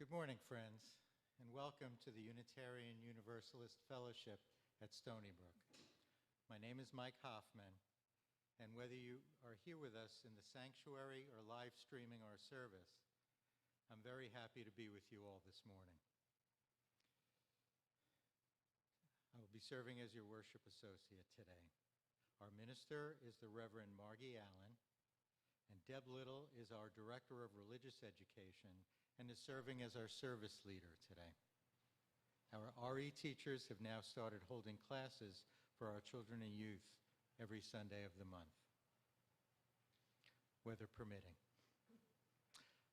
Good morning, friends, and welcome to the Unitarian Universalist Fellowship at Stony Brook. My name is Mike Hoffman, and whether you are here with us in the sanctuary or live streaming our service, I'm very happy to be with you all this morning. I will be serving as your worship associate today. Our minister is the Reverend Margie Allen, and Deb Little is our Director of Religious Education and is serving as our service leader today. Our RE teachers have now started holding classes for our children and youth every Sunday of the month, weather permitting.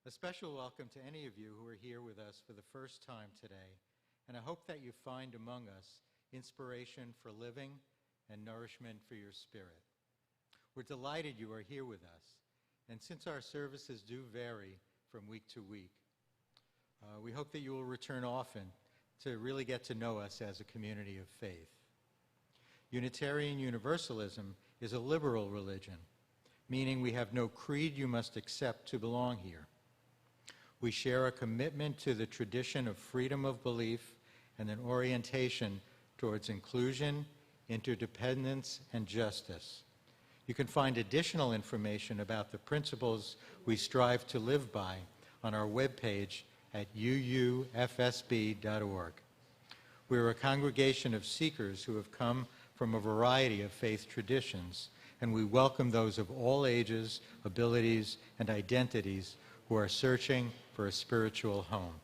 A special welcome to any of you who are here with us for the first time today, and I hope that you find among us inspiration for living and nourishment for your spirit. We're delighted you are here with us, and since our services do vary from week to week, we hope that you will return often to really get to know us as a community of faith. Unitarian Universalism is a liberal religion, meaning we have no creed you must accept to belong here. We share a commitment to the tradition of freedom of belief and an orientation towards inclusion, interdependence, and justice. You can find additional information about the principles we strive to live by on our webpage at UUFSB.org. We are a congregation of seekers who have come from a variety of faith traditions, and we welcome those of all ages, abilities, and identities who are searching for a spiritual home.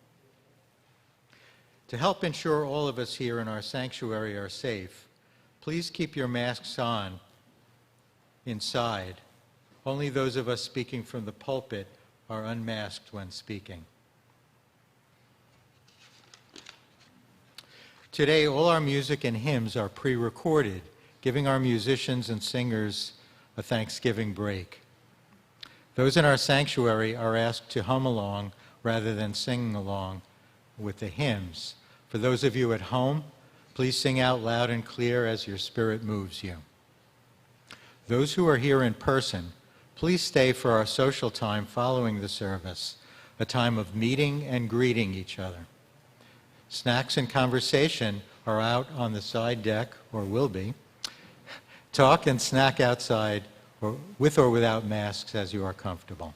To help ensure all of us here in our sanctuary are safe, please keep your masks on inside. Only those of us speaking from the pulpit are unmasked when speaking. Today, all our music and hymns are pre-recorded, giving our musicians and singers a Thanksgiving break. Those in our sanctuary are asked to hum along rather than sing along with the hymns. For those of you at home, please sing out loud and clear as your spirit moves you. Those who are here in person, please stay for our social time following the service, a time of meeting and greeting each other. Snacks and conversation are out on the side deck, or will be. Talk and snack outside, or with or without masks as you are comfortable.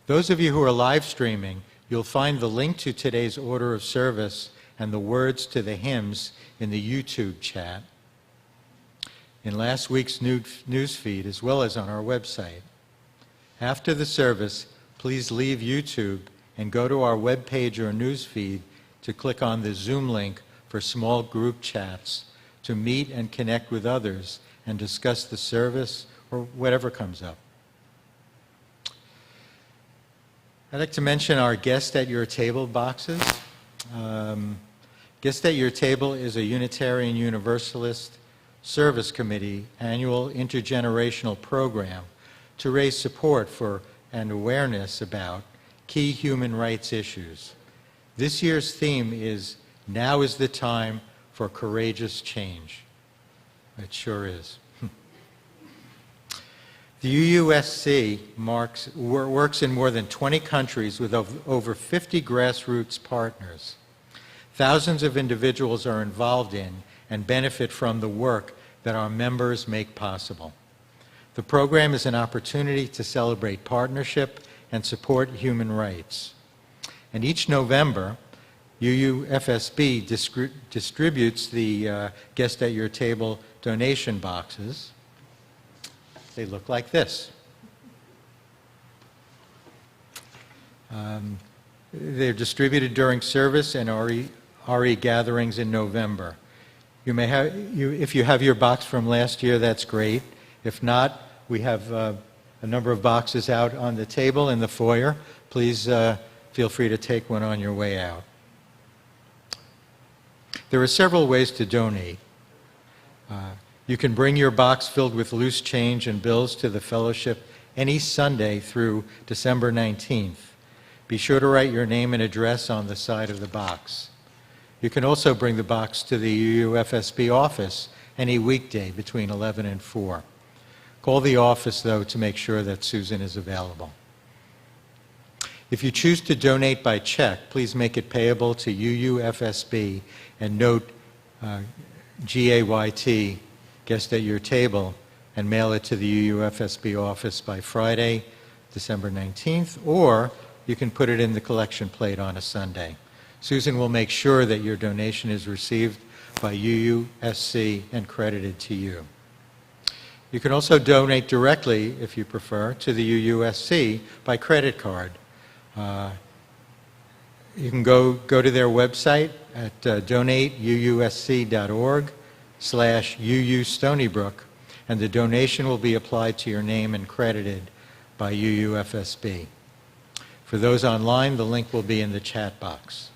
Those of you who are live streaming, you'll find the link to today's order of service and the words to the hymns in the YouTube chat, in last week's news feed, as well as on our website. After the service, please leave YouTube and go to our webpage or news feed to click on the Zoom link for small group chats to meet and connect with others and discuss the service or whatever comes up. I'd like to mention our Guest at Your Table boxes. Guest at Your Table is a Unitarian Universalist Service Committee annual intergenerational program to raise support for and awareness about key human rights issues. This year's theme is Now is the Time for Courageous Change. It sure is. The UUFSB works in more than 20 countries with over 50 grassroots partners. Thousands of individuals are involved in and benefit from the work that our members make possible. The program is an opportunity to celebrate partnership and support human rights. And each November, UUFSB distributes the Guest at Your Table donation boxes. They look like this. They're distributed during service and RE gatherings in November. You may have, if you have your box from last year, that's great. If not, we have a number of boxes out on the table in the foyer. Please feel free to take one on your way out. There are several ways to donate. You can bring your box filled with loose change and bills to the fellowship any Sunday through December 19th. Be sure to write your name and address on the side of the box. You can also bring the box to the UUFSB office any weekday between 11 and 4. Call the office, though, to make sure that Susan is available. If you choose to donate by check, please make it payable to UUFSB and note GAYT, guest at your table, and mail it to the UUFSB office by Friday, December 19th, or you can put it in the collection plate on a Sunday. Susan will make sure that your donation is received by UUSC and credited to you. You can also donate directly, if you prefer, to the UUSC by credit card. You can go to their website at donateuusc.org/UU and the donation will be applied to your name and credited by UUFSB. For those online, the link will be in the chat box.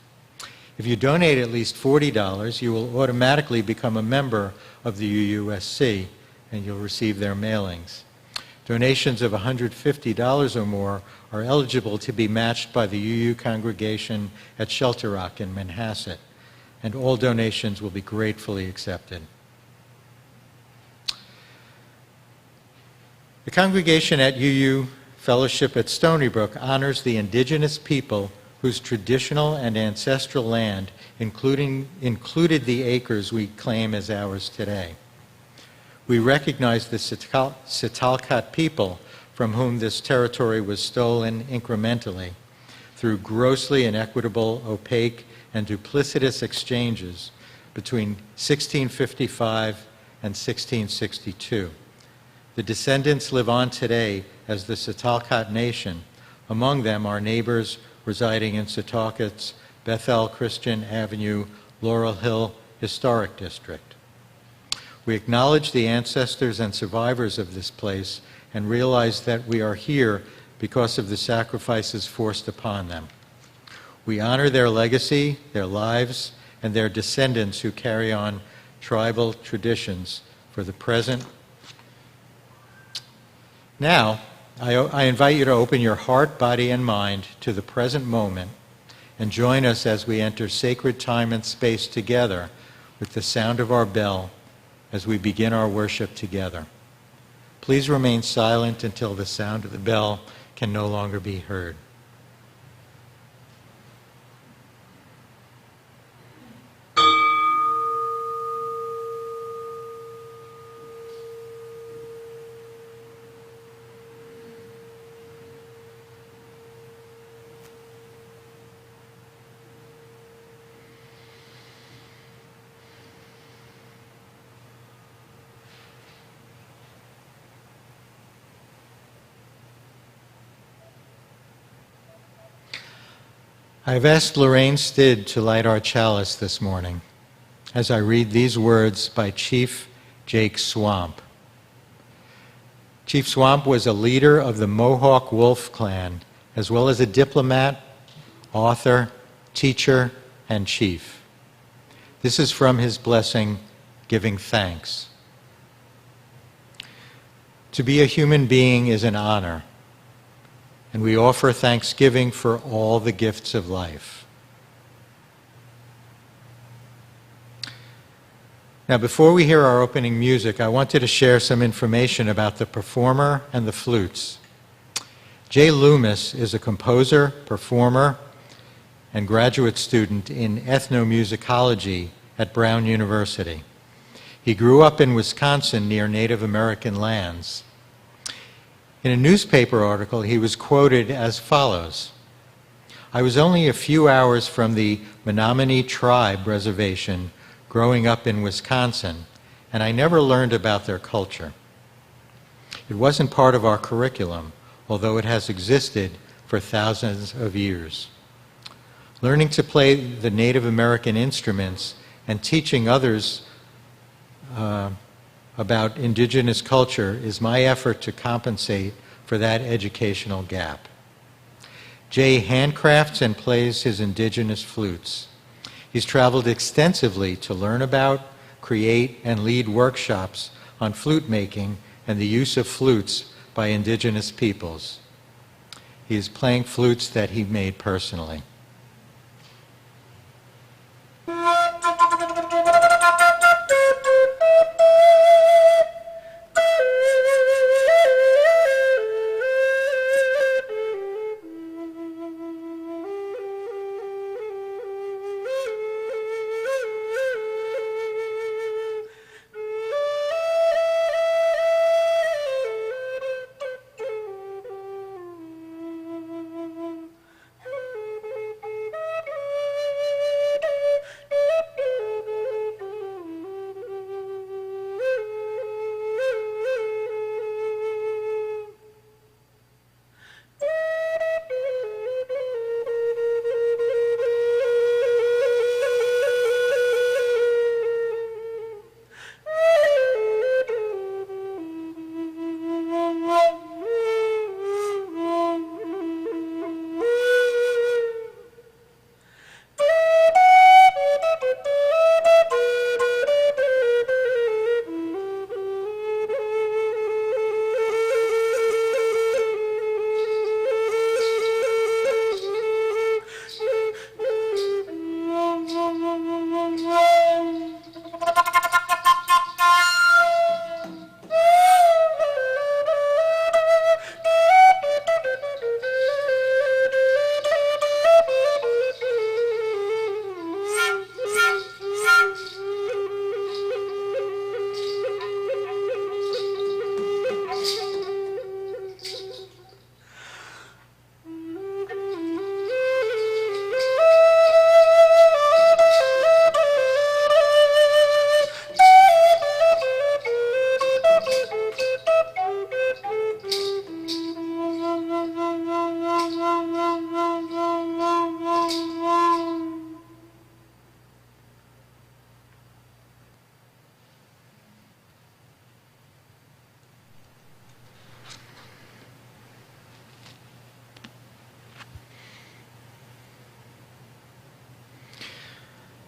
If you donate at least $40, you will automatically become a member of the UUSC and you'll receive their mailings. Donations of $150 or more are eligible to be matched by the UU congregation at Shelter Rock in Manhasset, and all donations will be gratefully accepted. The congregation at UU Fellowship at Stony Brook honors the indigenous people whose traditional and ancestral land included the acres we claim as ours today. We recognize the Sitalkat people from whom this territory was stolen incrementally through grossly inequitable, opaque, and duplicitous exchanges between 1655 and 1662. The descendants live on today as the Sitalkat Nation. Among them are neighbors residing in Setauket Bethel Christian Avenue, Laurel Hill Historic District. We acknowledge the ancestors and survivors of this place and realize that we are here because of the sacrifices forced upon them. We honor their legacy, their lives, and their descendants who carry on tribal traditions for the present. Now, I invite you to open your heart, body, and mind to the present moment and join us as we enter sacred time and space together with the sound of our bell as we begin our worship together. Please remain silent until the sound of the bell can no longer be heard. I've asked Lorraine Stidd to light our chalice this morning as I read these words by Chief Jake Swamp. Chief Swamp was a leader of the Mohawk Wolf Clan, as well as a diplomat, author, teacher, and chief. This is from his blessing, Giving Thanks. To be a human being is an honor, and we offer thanksgiving for all the gifts of life. Now, before we hear our opening music, I wanted to share some information about the performer and the flutes. Jay Loomis is a composer, performer, and graduate student in ethnomusicology at Brown University. He grew up in Wisconsin near Native American lands. In a newspaper article, he was quoted as follows: "I was only a few hours from the Menominee Tribe Reservation growing up in Wisconsin, and I never learned about their culture. It wasn't part of our curriculum, although it has existed for thousands of years. Learning to play the Native American instruments and teaching others about indigenous culture is my effort to compensate for that educational gap." Jay handcrafts and plays his indigenous flutes. He's traveled extensively to learn about, create, and lead workshops on flute making and the use of flutes by indigenous peoples. He is playing flutes that he made personally.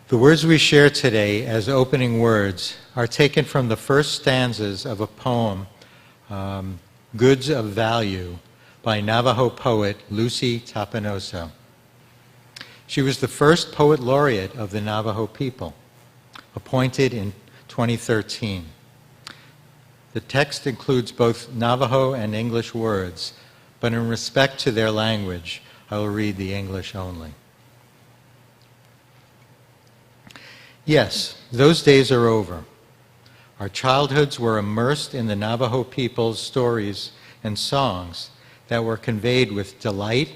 The words we share today as opening words are taken from the first stanzas of a poem, Goods of Value, by Navajo poet Lucy Tapanoso. She was the first poet laureate of the Navajo people, appointed in 2013. The text includes both Navajo and English words, but in respect to their language, I will read the English only. Yes, those days are over. Our childhoods were immersed in the Navajo people's stories and songs that were conveyed with delight,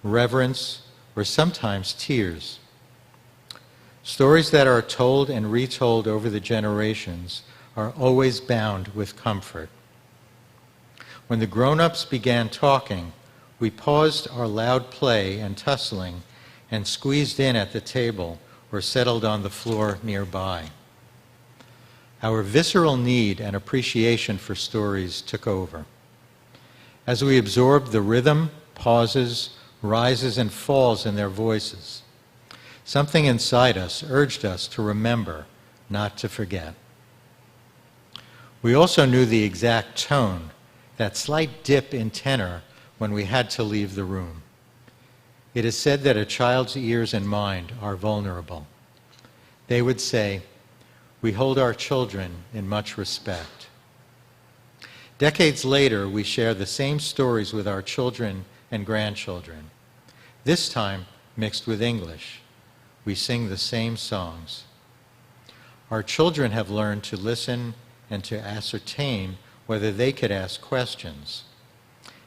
reverence, or sometimes tears. Stories that are told and retold over the generations are always bound with comfort. When the grown-ups began talking, we paused our loud play and tussling and squeezed in at the table or settled on the floor nearby. Our visceral need and appreciation for stories took over. As we absorbed the rhythm, pauses, rises, and falls in their voices, something inside us urged us to remember, not to forget. We also knew the exact tone, that slight dip in tenor when we had to leave the room. It is said that a child's ears and mind are vulnerable. They would say, "We hold our children in much respect." Decades later, we share the same stories with our children and grandchildren, this time mixed with English. We sing the same songs. Our children have learned to listen and to ascertain whether they could ask questions.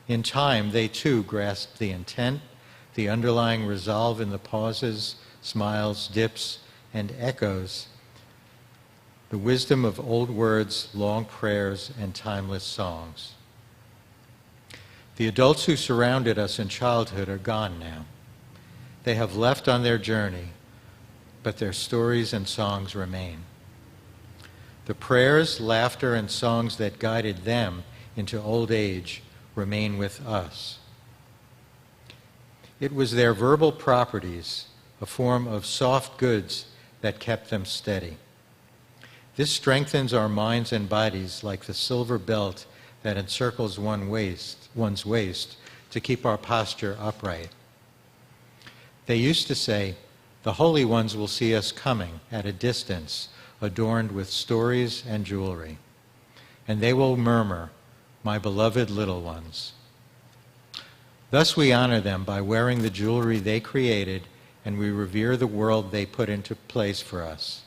In time, they too grasp the intent, the underlying resolve in the pauses, smiles, dips, and echoes, the wisdom of old words, long prayers, and timeless songs. The adults who surrounded us in childhood are gone now. They have left on their journey, but their stories and songs remain. The prayers, laughter, and songs that guided them into old age remain with us. It was their verbal properties, a form of soft goods, that kept them steady. This strengthens our minds and bodies like the silver belt that encircles one's waist to keep our posture upright. They used to say, "The holy ones will see us coming at a distance, adorned with stories and jewelry, and they will murmur, 'My beloved little ones.'" Thus we honor them by wearing the jewelry they created, and we revere the world they put into place for us.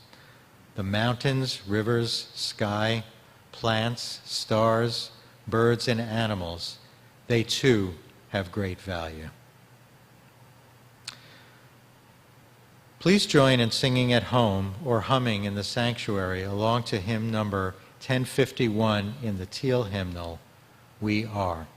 The mountains, rivers, sky, plants, stars, birds, and animals, they too have great value. Please join in singing at home or humming in the sanctuary along to hymn number 1051 in the Teal hymnal, "We Are."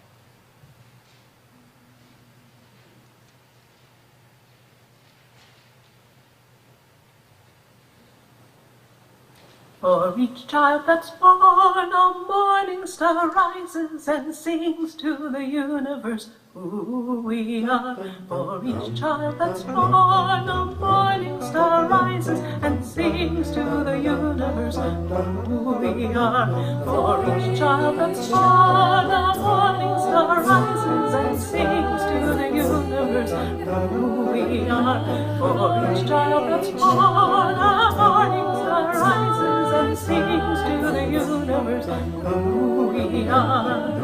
For each child that's born, a morning star rises and sings to the universe who we are. For each child that's born, a morning star rises and sings to the universe who we are. For each child that's born, a morning star rises and sings to the universe who we are. For each child that's born, a morning star rises and sings to the universe who we are.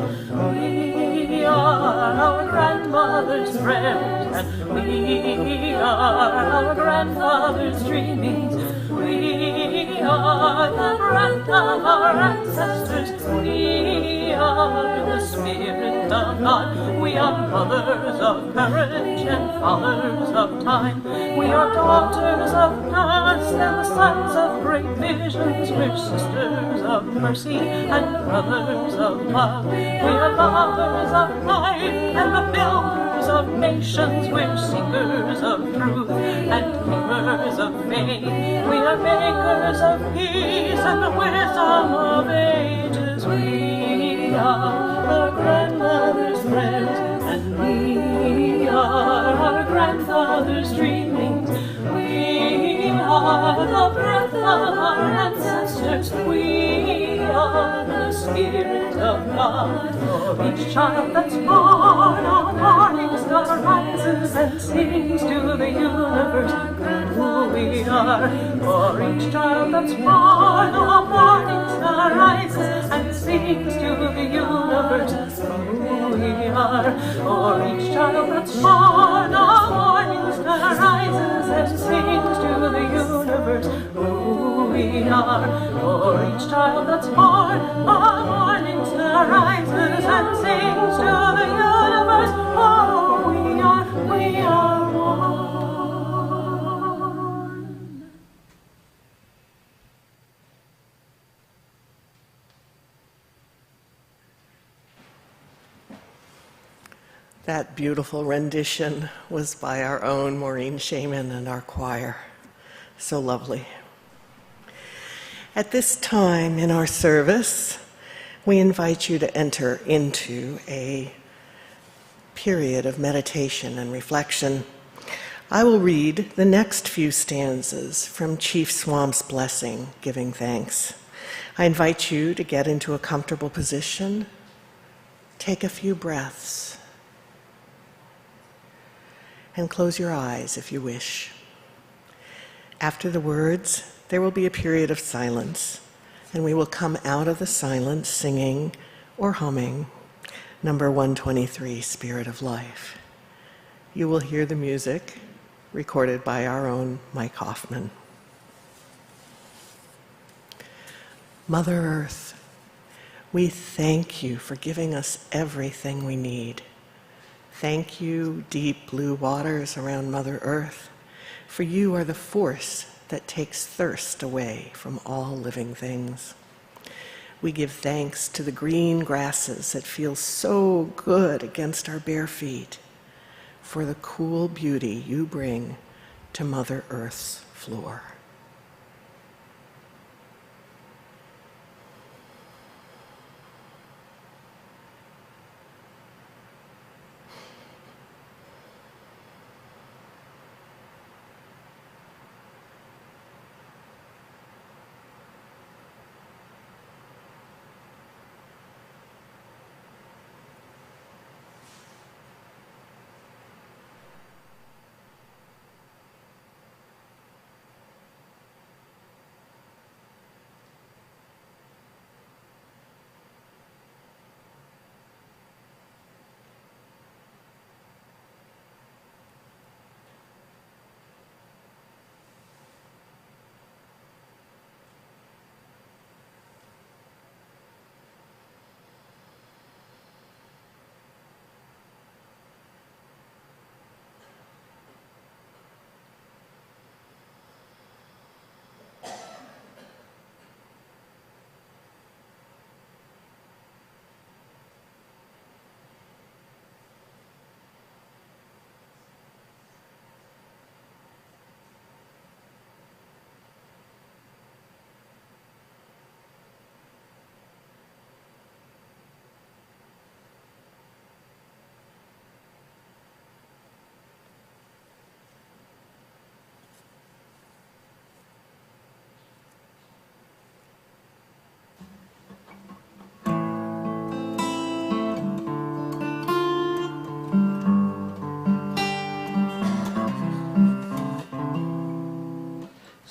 We are our grandmother's prayers, and we are our grandfather's dreamings. We are the breath of our ancestors. We are the Spirit of God. We are mothers of courage and fathers of time. We are daughters of past and the sons of great visions. We're sisters of mercy and brothers of love. We are lovers of life and the builders of nations. We're seekers of truth and keepers of faith. We are makers of peace and the wisdom of ages. We are our grandmother's prayers, and we are our grandfather's dreamings. We are the breath of our ancestors. We are the Spirit of God. For each child that's born, a morning star rises and sings to the universe who we are. For each child that's born, a morning star rises and sings to the universe who we are. For each child that's born, a morning star rises and sings to the universe who we are. For each child that's born, a morning star rises and sings to the universe. Oh, we are one. That beautiful rendition was by our own Maureen Shaman and our choir. So lovely. At this time in our service, we invite you to enter into a period of meditation and reflection. I will read the next few stanzas from Chief Swamp's blessing, Giving Thanks. I invite you to get into a comfortable position, take a few breaths, and close your eyes if you wish. After the words, there will be a period of silence, and we will come out of the silence singing or humming number 123, Spirit of Life. You will hear the music recorded by our own Mike Hoffman. Mother Earth, we thank you for giving us everything we need. Thank you, deep blue waters around Mother Earth, for you are the force that takes thirst away from all living things. We give thanks to the green grasses that feel so good against our bare feet, for the cool beauty you bring to Mother Earth's floor.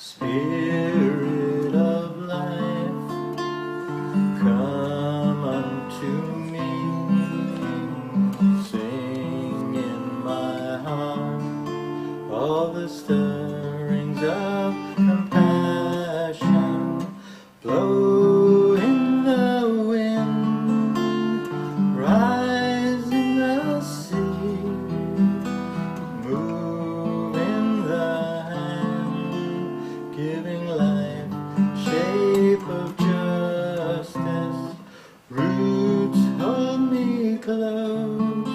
Spirit of life, come unto me. Sing in my heart all the stirrings of compassion. Blow in the wind, rise in the sea, move in the hand, giving life shape of justice. Roots hold me close,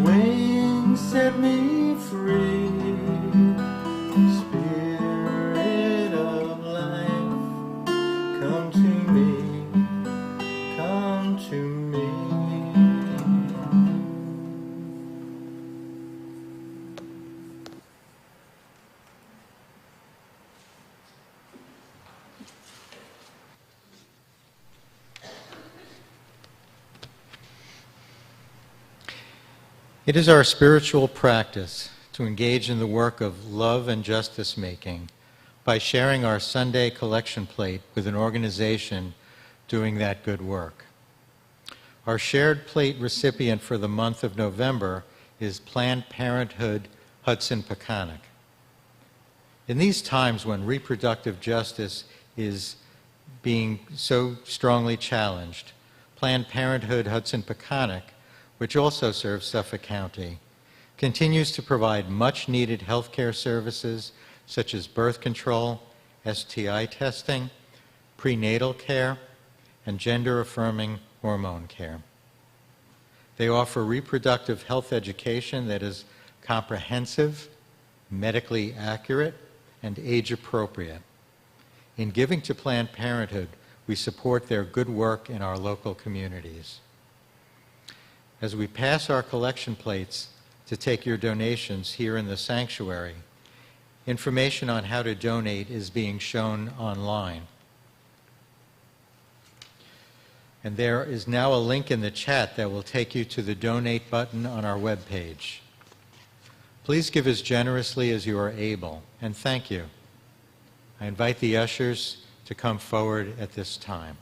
wings set me free. Spirit of life, come to me, come to me. It is our spiritual practice to engage in the work of love and justice making by sharing our Sunday collection plate with an organization doing that good work. Our shared plate recipient for the month of November is Planned Parenthood Hudson Peconic. In these times when reproductive justice is being so strongly challenged, Planned Parenthood Hudson Peconic, which also serves Suffolk County, continues to provide much-needed healthcare services such as birth control, STI testing, prenatal care, and gender-affirming hormone care. They offer reproductive health education that is comprehensive, medically accurate, and age-appropriate. In giving to Planned Parenthood, we support their good work in our local communities. As we pass our collection plates to take your donations here in the sanctuary, information on how to donate is being shown online. And there is now a link in the chat that will take you to the donate button on our webpage. Please give as generously as you are able, and thank you. I invite the ushers to come forward at this time.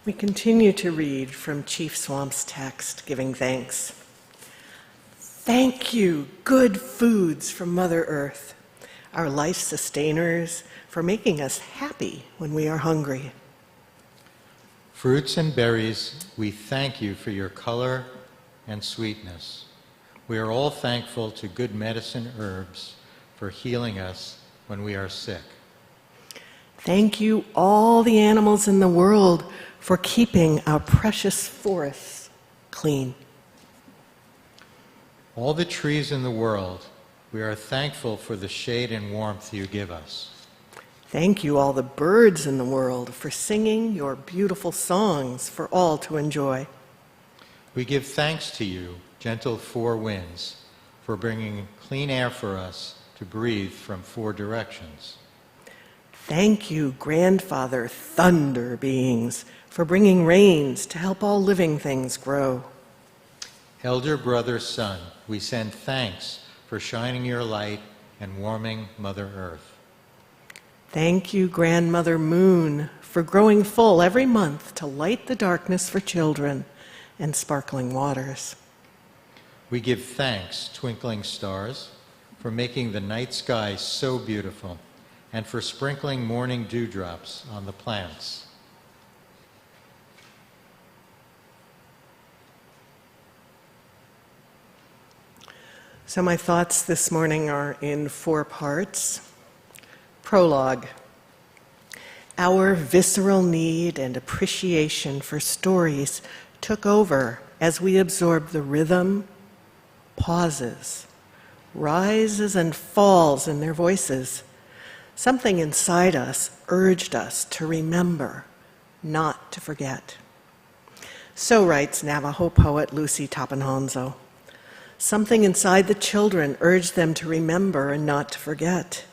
We continue to read from Chief Swamp's text, giving thanks. Thank you, good foods from Mother Earth, our life sustainers, for making us happy when we are hungry. Fruits and berries, we thank you for your color and sweetness. We are all thankful to good medicine herbs for healing us when we are sick. Thank you, all the animals in the world, for keeping our precious forests clean. All the trees in the world, We are thankful for the shade and warmth you give us. Thank you, all the birds in the world, for singing your beautiful songs for all to enjoy. We give thanks to you, gentle four winds, for bringing clean air for us to breathe from four directions. Thank you, grandfather thunder beings, for bringing rains to help all living things grow. Elder brother sun, we send thanks for shining your light and warming Mother Earth. Thank you, grandmother moon, for growing full every month to light the darkness for children and sparkling waters. We give thanks, twinkling stars, for making the night sky so beautiful and for sprinkling morning dewdrops on the plants. So my thoughts this morning are in 4 parts. Prologue. Our visceral need and appreciation for stories took over as we absorbed the rhythm, pauses, rises and falls in their voices. Something inside us urged us to remember, not to forget. So writes Navajo poet Lucy Tappenhanzo. Something inside the children urged them to remember and not to forget.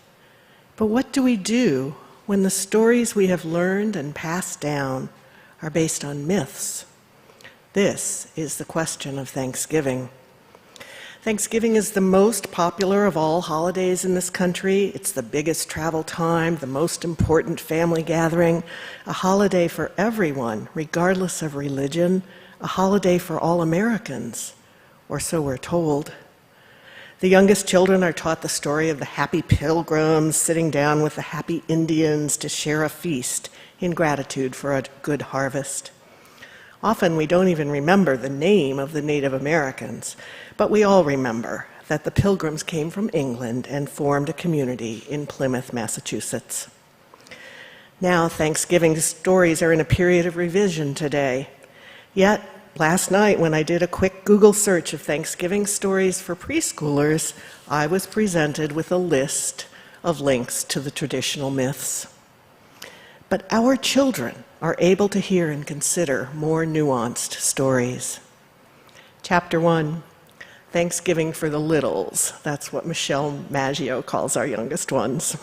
But what do we do when the stories we have learned and passed down are based on myths? This is the question of Thanksgiving. Thanksgiving is the most popular of all holidays in this country. It's the biggest travel time, the most important family gathering, a holiday for everyone, regardless of religion, a holiday for all Americans, or so we're told. The youngest children are taught the story of the happy pilgrims sitting down with the happy Indians to share a feast in gratitude for a good harvest. Often we don't even remember the name of the Native Americans, but we all remember that the Pilgrims came from England and formed a community in Plymouth, Massachusetts. Now, Thanksgiving stories are in a period of revision today. Yet, last night when I did a quick Google search of Thanksgiving stories for preschoolers, I was presented with a list of links to the traditional myths. But our children are able to hear and consider more nuanced stories. Chapter 1, Thanksgiving for the Littles. That's what Michelle Maggio calls our youngest ones.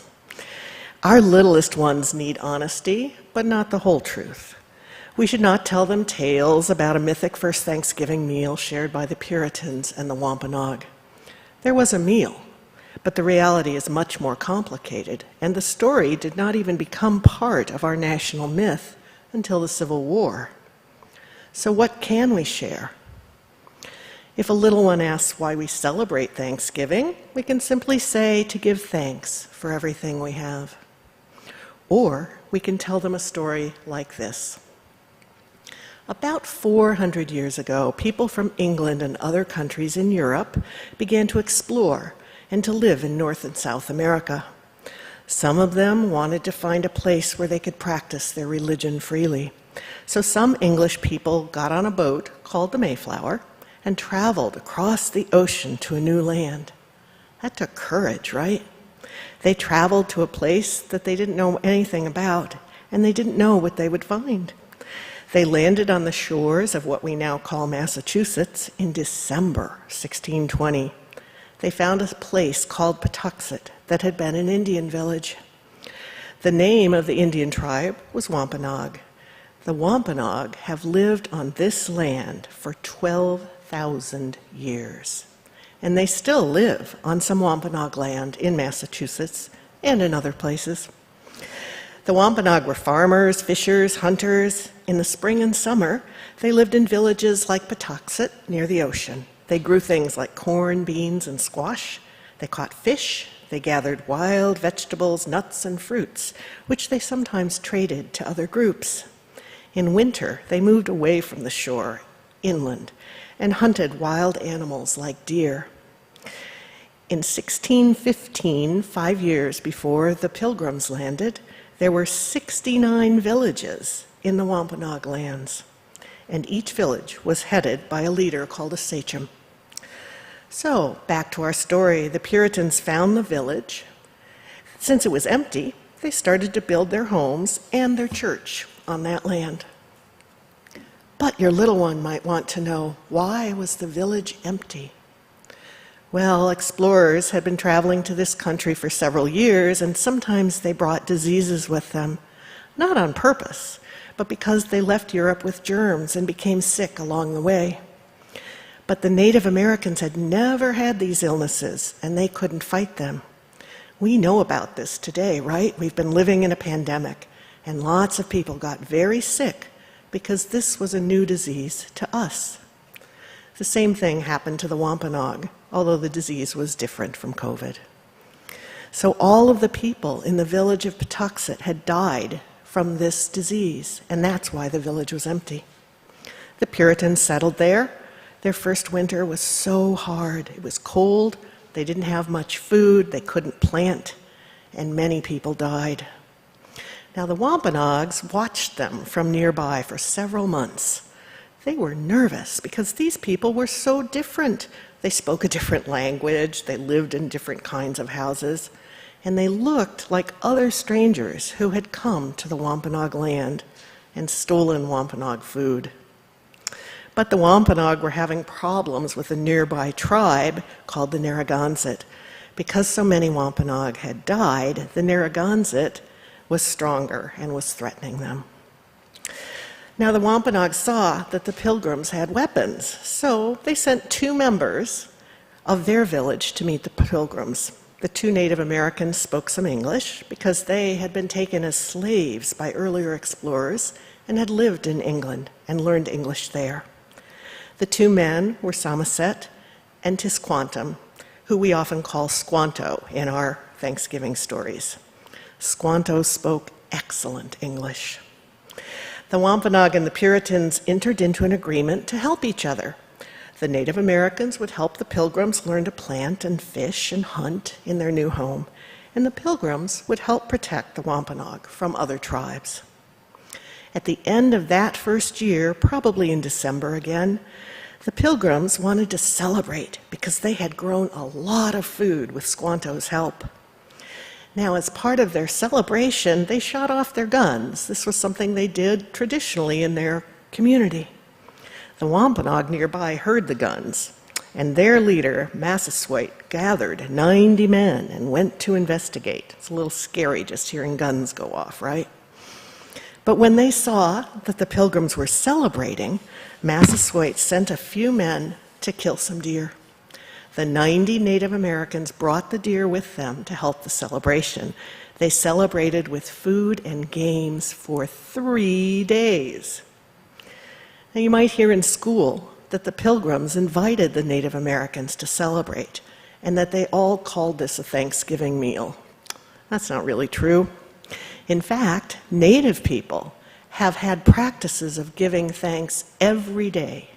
Our littlest ones need honesty, but not the whole truth. We should not tell them tales about a mythic first Thanksgiving meal shared by the Puritans and the Wampanoag. There was a meal, but the reality is much more complicated, and the story did not even become part of our national myth until the Civil War. So what can we share? If a little one asks why we celebrate Thanksgiving, we can simply say to give thanks for everything we have. Or we can tell them a story like this. About 400 years ago, people from England and other countries in Europe began to explore and to live in North and South America. Some of them wanted to find a place where they could practice their religion freely. So some English people got on a boat called the Mayflower and traveled across the ocean to a new land. That took courage, right? They traveled to a place that they didn't know anything about, and they didn't know what they would find. They landed on the shores of what we now call Massachusetts in December 1620. They found a place called Patuxet that had been an Indian village. The name of the Indian tribe was Wampanoag. The Wampanoag have lived on this land for 12,000 years. And they still live on some Wampanoag land in Massachusetts and in other places. The Wampanoag were farmers, fishers, hunters. In the spring and summer, they lived in villages like Patuxet near the ocean. They grew things like corn, beans, and squash. They caught fish. They gathered wild vegetables, nuts, and fruits, which they sometimes traded to other groups. In winter, they moved away from the shore, inland, and hunted wild animals like deer. In 1615, 5 years before the Pilgrims landed, there were 69 villages in the Wampanoag lands, and each village was headed by a leader called a sachem. So, back to our story, the Puritans found the village. Since it was empty, they started to build their homes and their church on that land. But your little one might want to know, why was the village empty? Well, explorers had been traveling to this country for several years, and sometimes they brought diseases with them, not on purpose, but because they left Europe with germs and became sick along the way. But the Native Americans had never had these illnesses, and they couldn't fight them. We know about this today, right? We've been living in a pandemic, and lots of people got very sick because this was a new disease to us. The same thing happened to the Wampanoag, although the disease was different from COVID. So all of the people in the village of Patuxet had died from this disease, and that's why the village was empty. The Puritans settled there. Their first winter was so hard. It was cold, they didn't have much food, they couldn't plant, and many people died. Now the Wampanoags watched them from nearby for several months. They were nervous because these people were so different. They spoke a different language, they lived in different kinds of houses, and they looked like other strangers who had come to the Wampanoag land and stolen Wampanoag food. But the Wampanoag were having problems with a nearby tribe called the Narragansett. Because so many Wampanoag had died, the Narragansett was stronger and was threatening them. Now the Wampanoag saw that the Pilgrims had weapons, so they sent 2 members of their village to meet the Pilgrims. The 2 Native Americans spoke some English because they had been taken as slaves by earlier explorers and had lived in England and learned English there. The 2 men were Samoset and Tisquantum, who we often call Squanto in our Thanksgiving stories. Squanto spoke excellent English. The Wampanoag and the Puritans entered into an agreement to help each other. The Native Americans would help the Pilgrims learn to plant and fish and hunt in their new home, and the Pilgrims would help protect the Wampanoag from other tribes. At the end of that first year, probably in December again, the Pilgrims wanted to celebrate because they had grown a lot of food with Squanto's help. Now, as part of their celebration, they shot off their guns. This was something they did traditionally in their community. The Wampanoag nearby heard the guns, and their leader, Massasoit, gathered 90 men and went to investigate. It's a little scary just hearing guns go off, right? But when they saw that the Pilgrims were celebrating, Massasoit sent a few men to kill some deer. The 90 Native Americans brought the deer with them to help the celebration. They celebrated with food and games for 3 days. Now, you might hear in school that the Pilgrims invited the Native Americans to celebrate, and that they all called this a Thanksgiving meal. That's not really true. In fact, Native people have had practices of giving thanks every day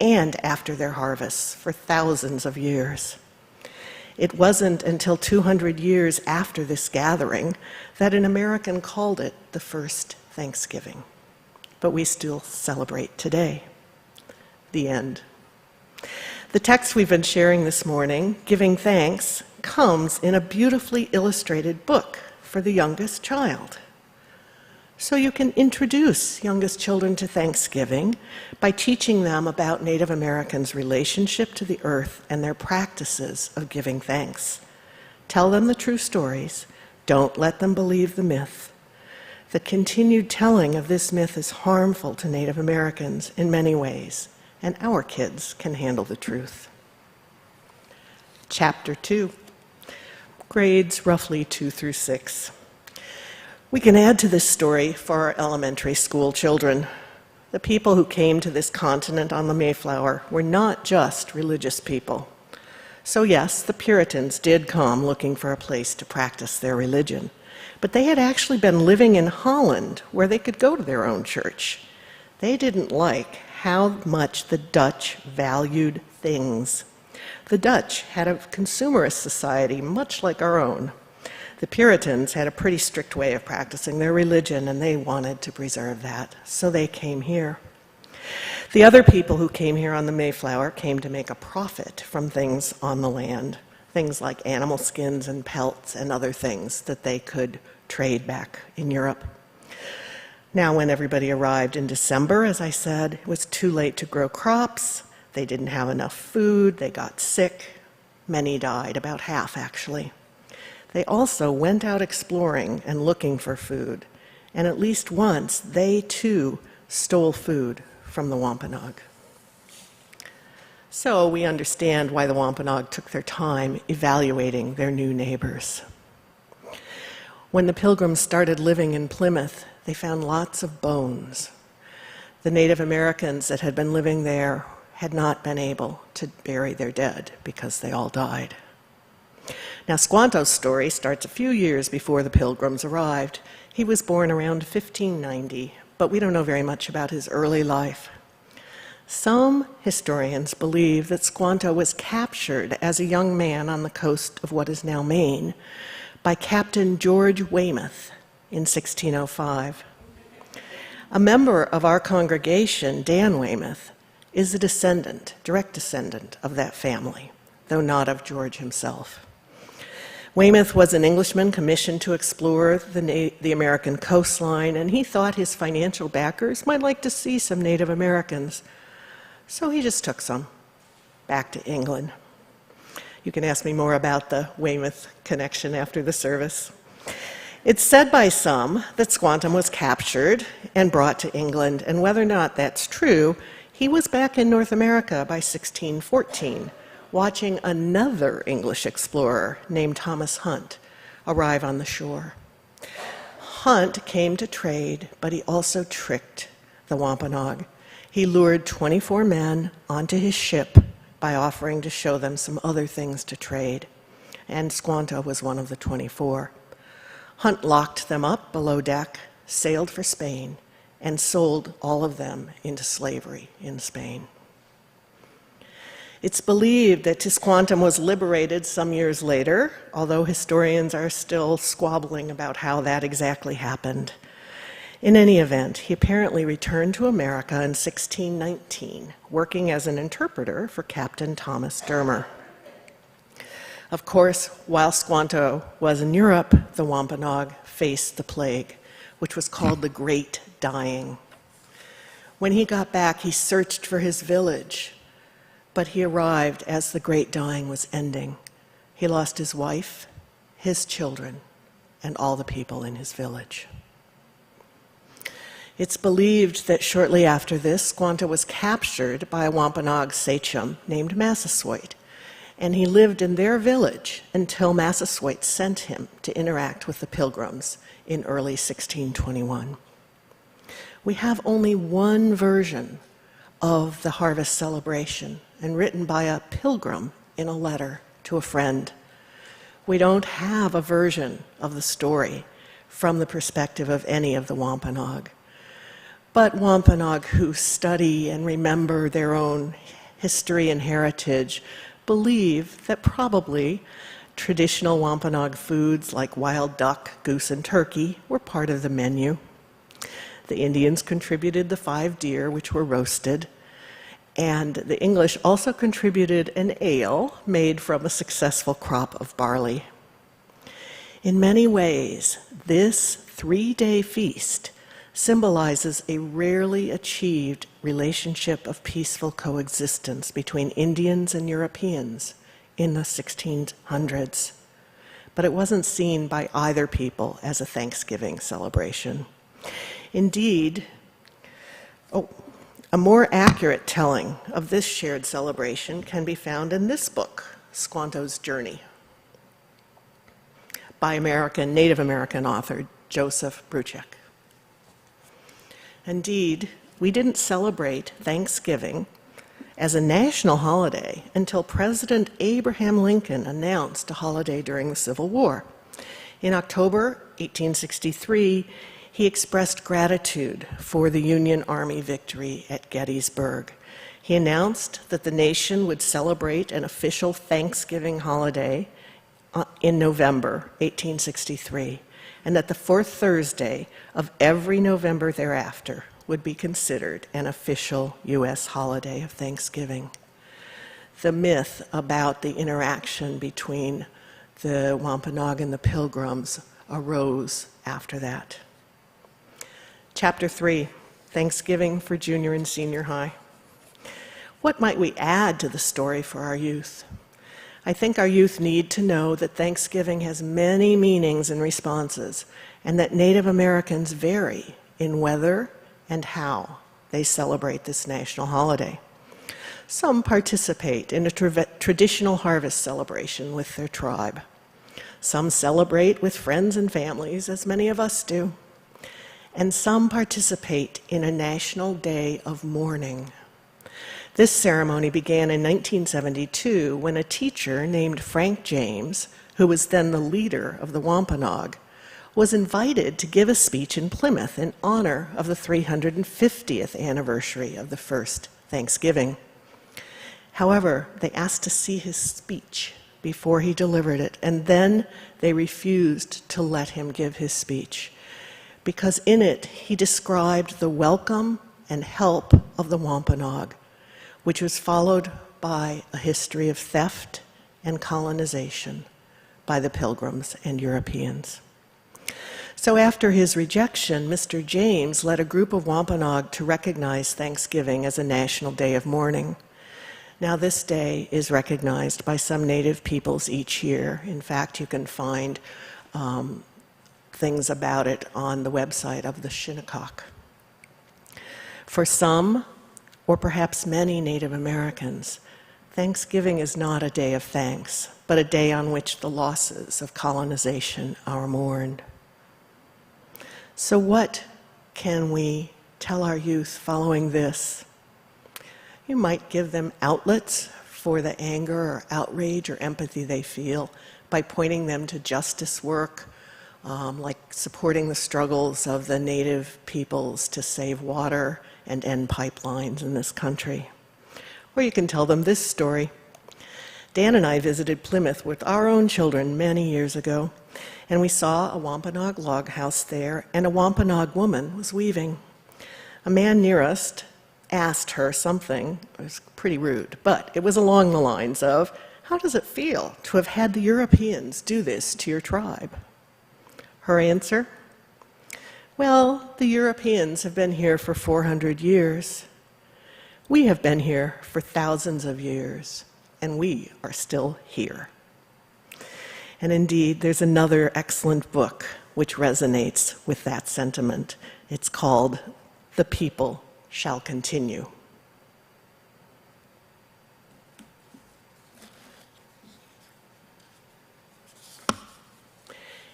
and after their harvests for thousands of years. It wasn't until 200 years after this gathering that an American called it the first Thanksgiving. But we still celebrate today. The end. The text we've been sharing this morning, Giving Thanks, comes in a beautifully illustrated book for the youngest child. So you can introduce youngest children to Thanksgiving by teaching them about Native Americans' relationship to the earth and their practices of giving thanks. Tell them the true stories. Don't let them believe the myth. The continued telling of this myth is harmful to Native Americans in many ways, and our kids can handle the truth. Chapter 2, grades roughly 2 through 6. We can add to this story for our elementary school children. The people who came to this continent on the Mayflower were not just religious people. So yes, the Puritans did come looking for a place to practice their religion, but they had actually been living in Holland where they could go to their own church. They didn't like how much the Dutch valued things. The Dutch had a consumerist society much like our own. The Puritans had a pretty strict way of practicing their religion, and they wanted to preserve that, so they came here. The other people who came here on the Mayflower came to make a profit from things on the land, things like animal skins and pelts and other things that they could trade back in Europe. Now, when everybody arrived in December, as I said, it was too late to grow crops. They didn't have enough food. They got sick. Many died, about half actually. They also went out exploring and looking for food, and at least once they too stole food from the Wampanoag. So we understand why the Wampanoag took their time evaluating their new neighbors. When the Pilgrims started living in Plymouth, they found lots of bones. The Native Americans that had been living there had not been able to bury their dead because they all died. Now, Squanto's story starts a few years before the Pilgrims arrived. He was born around 1590, but we don't know very much about his early life. Some historians believe that Squanto was captured as a young man on the coast of what is now Maine by Captain George Weymouth in 1605. A member of our congregation, Dan Weymouth, is a descendant, direct descendant of that family, though not of George himself. Weymouth was an Englishman commissioned to explore the American coastline, and he thought his financial backers might like to see some Native Americans. So he just took some back to England. You can ask me more about the Weymouth connection after the service. It's said by some that Squantum was captured and brought to England, and whether or not that's true, he was back in North America by 1614, watching another English explorer named Thomas Hunt arrive on the shore. Hunt came to trade, but he also tricked the Wampanoag. He lured 24 men onto his ship by offering to show them some other things to trade, and Squanto was one of the 24. Hunt locked them up below deck, sailed for Spain, and sold all of them into slavery in Spain. It's believed that Tisquantum was liberated some years later, although historians are still squabbling about how that exactly happened. In any event, he apparently returned to America in 1619, working as an interpreter for Captain Thomas Dermer. Of course, while Squanto was in Europe, the Wampanoag faced the plague, which was called the Great Dying. When he got back, he searched for his village, but he arrived as the Great Dying was ending. He lost his wife, his children, and all the people in his village. It's believed that shortly after this, Squanto was captured by a Wampanoag sachem named Massasoit, and he lived in their village until Massasoit sent him to interact with the Pilgrims in early 1621. We have only one version of the harvest celebration, and written by a pilgrim in a letter to a friend. We don't have a version of the story from the perspective of any of the Wampanoag. But Wampanoag who study and remember their own history and heritage believe that probably traditional Wampanoag foods like wild duck, goose, and turkey were part of the menu. The Indians contributed the 5 deer, which were roasted, and the English also contributed an ale made from a successful crop of barley. In many ways, this 3-day feast symbolizes a rarely achieved relationship of peaceful coexistence between Indians and Europeans in the 1600s. But it wasn't seen by either people as a Thanksgiving celebration. Indeed, a more accurate telling of this shared celebration can be found in this book, Squanto's Journey, by Native American author Joseph Bruchek. Indeed, we didn't celebrate Thanksgiving as a national holiday until President Abraham Lincoln announced a holiday during the Civil War. In October 1863, he expressed gratitude for the Union Army victory at Gettysburg. He announced that the nation would celebrate an official Thanksgiving holiday in November 1863, and that the 4th Thursday of every November thereafter would be considered an official U.S. holiday of Thanksgiving. The myth about the interaction between the Wampanoag and the Pilgrims arose after that. Chapter 3, Thanksgiving for Junior and Senior High. What might we add to the story for our youth? I think our youth need to know that Thanksgiving has many meanings and responses, and that Native Americans vary in whether and how they celebrate this national holiday. Some participate in a traditional harvest celebration with their tribe. Some celebrate with friends and families, as many of us do. And some participate in a national day of mourning. This ceremony began in 1972 when a teacher named Frank James, who was then the leader of the Wampanoag, was invited to give a speech in Plymouth in honor of the 350th anniversary of the first Thanksgiving. However, they asked to see his speech before he delivered it, and then they refused to let him give his speech, because in it he described the welcome and help of the Wampanoag, which was followed by a history of theft and colonization by the Pilgrims and Europeans. So after his rejection, Mr. James led a group of Wampanoag to recognize Thanksgiving as a national day of mourning. Now, this day is recognized by some Native peoples each year. In fact, you can find things about it on the website of the Shinnecock. For some, or perhaps many Native Americans, Thanksgiving is not a day of thanks, but a day on which the losses of colonization are mourned. So what can we tell our youth following this? You might give them outlets for the anger or outrage or empathy they feel by pointing them to justice work, like supporting the struggles of the Native peoples to save water and end pipelines in this country. Or you can tell them this story. Dan and I visited Plymouth with our own children many years ago, and we saw a Wampanoag log house there, and a Wampanoag woman was weaving. A man near us asked her something. It was pretty rude, but it was along the lines of, "How does it feel to have had the Europeans do this to your tribe?" Her answer, "Well, the Europeans have been here for 400 years. We have been here for thousands of years, and we are still here." And indeed, there's another excellent book which resonates with that sentiment. It's called The People Shall Continue.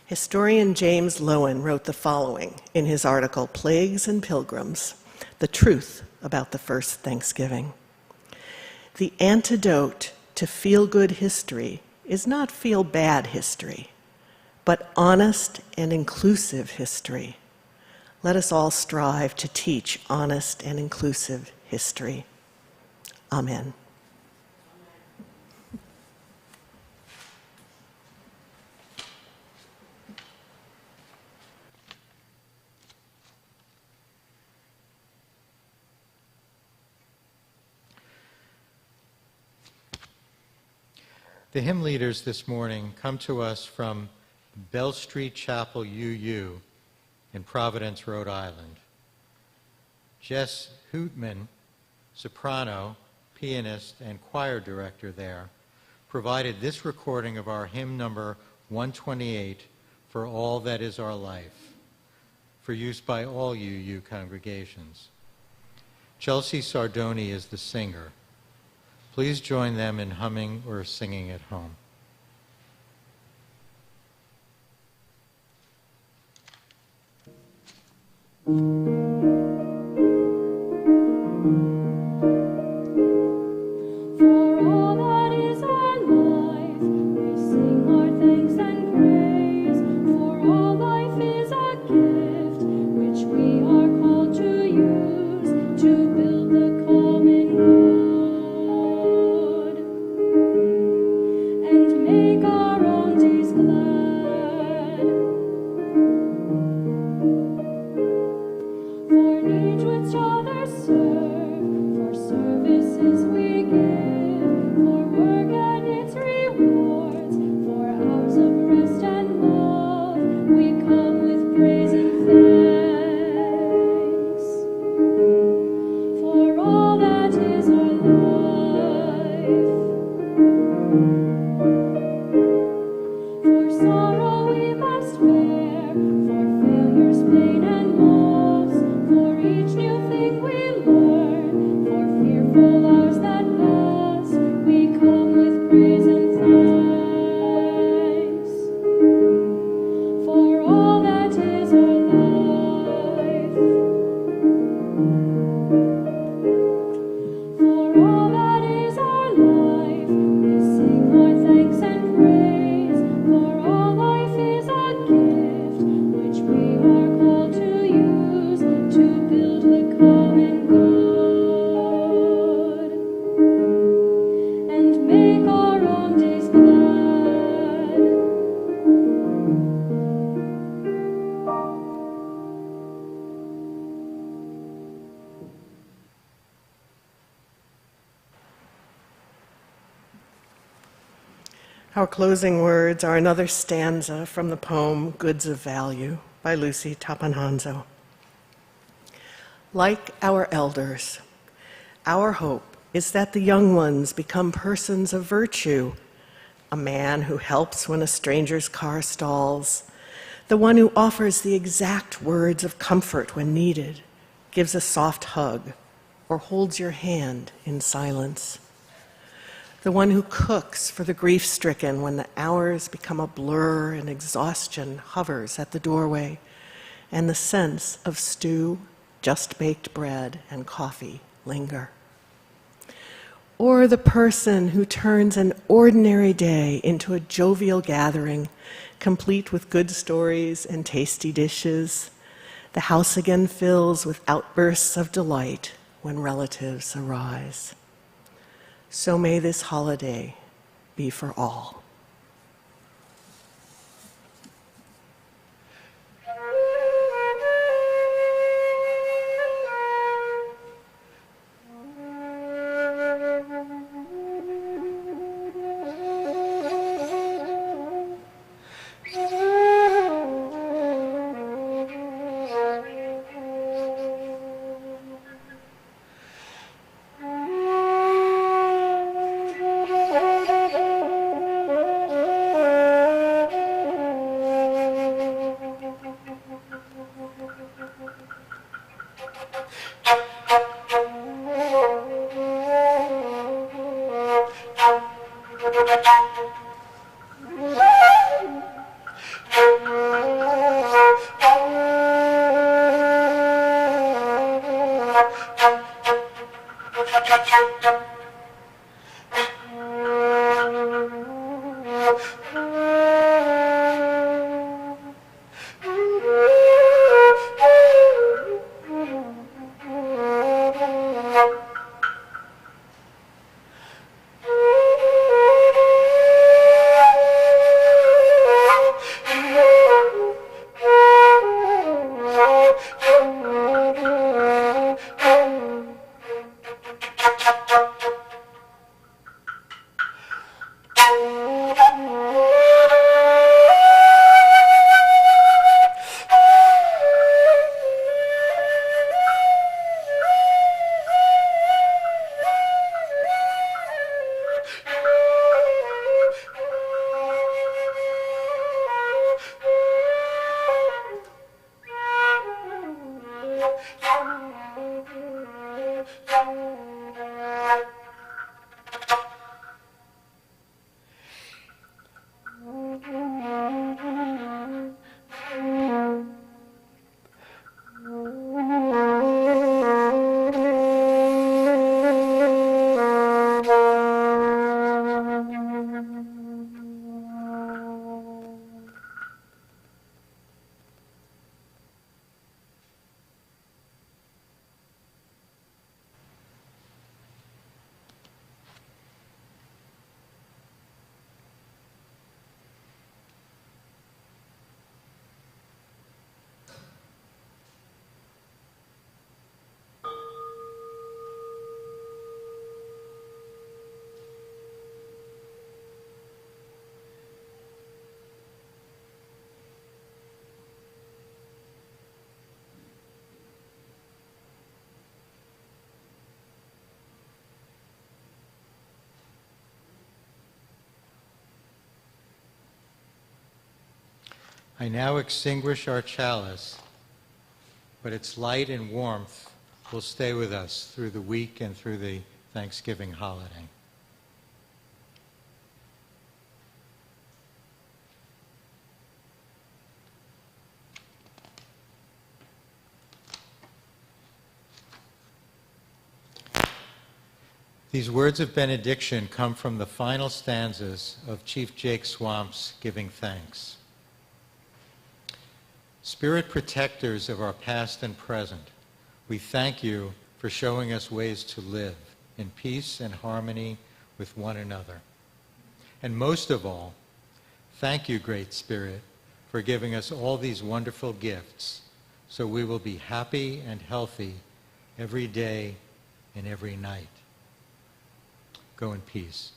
Historian James Loewen wrote the following in his article, Plagues and Pilgrims, The Truth About the First Thanksgiving. The antidote to feel-good history is not feel-bad history, but honest and inclusive history. Let us all strive to teach honest and inclusive history. Amen. The hymn leaders this morning come to us from Bell Street Chapel, UU, in Providence, Rhode Island. Jess Hootman, soprano, pianist, and choir director there, provided this recording of our hymn number 128, For All That Is Our Life, for use by all UU congregations. Chelsea Sardoni is the singer. Please join them in humming or singing at home. For all that is our life, we sing our thanks and praise. For all life is a gift, which we are called to use to build the common good and make our own days glad. For sorrow we must bear, for failures, pain, and loss, for each new thing we learn, for fearful hours that pass, we come with praise and thanks. For all that is our life, for all that is our life, we sing our thanks and praise. For all life is a gift which we are called to use to build the common good and make our own days glad. Our closing words are another stanza from the poem Goods of Value by Lucy Tapanhanzo. Like our elders, our hope is that the young ones become persons of virtue, a man who helps when a stranger's car stalls, the one who offers the exact words of comfort when needed, gives a soft hug, or holds your hand in silence. The one who cooks for the grief-stricken when the hours become a blur and exhaustion hovers at the doorway, and the sense of stew, just-baked bread, and coffee linger. Or the person who turns an ordinary day into a jovial gathering, complete with good stories and tasty dishes. The house again fills with outbursts of delight when relatives arise. So may this holiday be for all. I now extinguish our chalice, but its light and warmth will stay with us through the week and through the Thanksgiving holiday. These words of benediction come from the final stanzas of Chief Jake Swamp's Giving Thanks. Spirit protectors of our past and present, we thank you for showing us ways to live in peace and harmony with one another. And most of all, thank you, Great Spirit, for giving us all these wonderful gifts so we will be happy and healthy every day and every night. Go in peace.